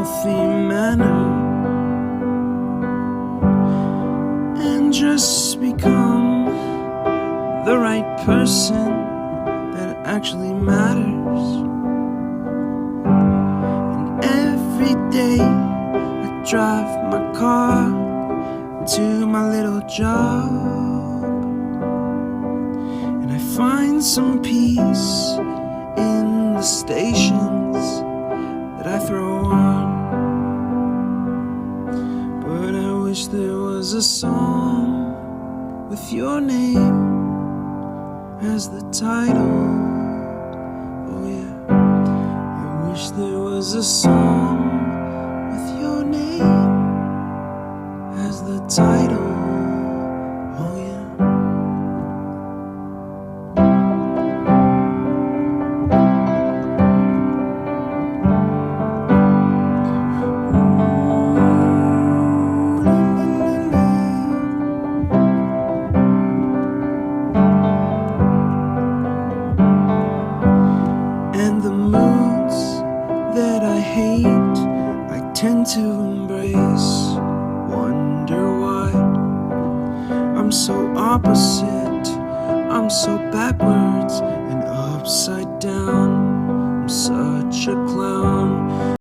healthy manner and just become the right person that actually matters. And every day I drive my car to my little job, and I find some peace in the stations that I throw on. But I wish there was a song with your name as the title. Oh yeah, I wish there was a song with your name as the title. Oh yeah. And the moods that I hate, I tend to embrace. Wonder why I'm so opposite, I'm so backwards and upside down. I'm such a clown.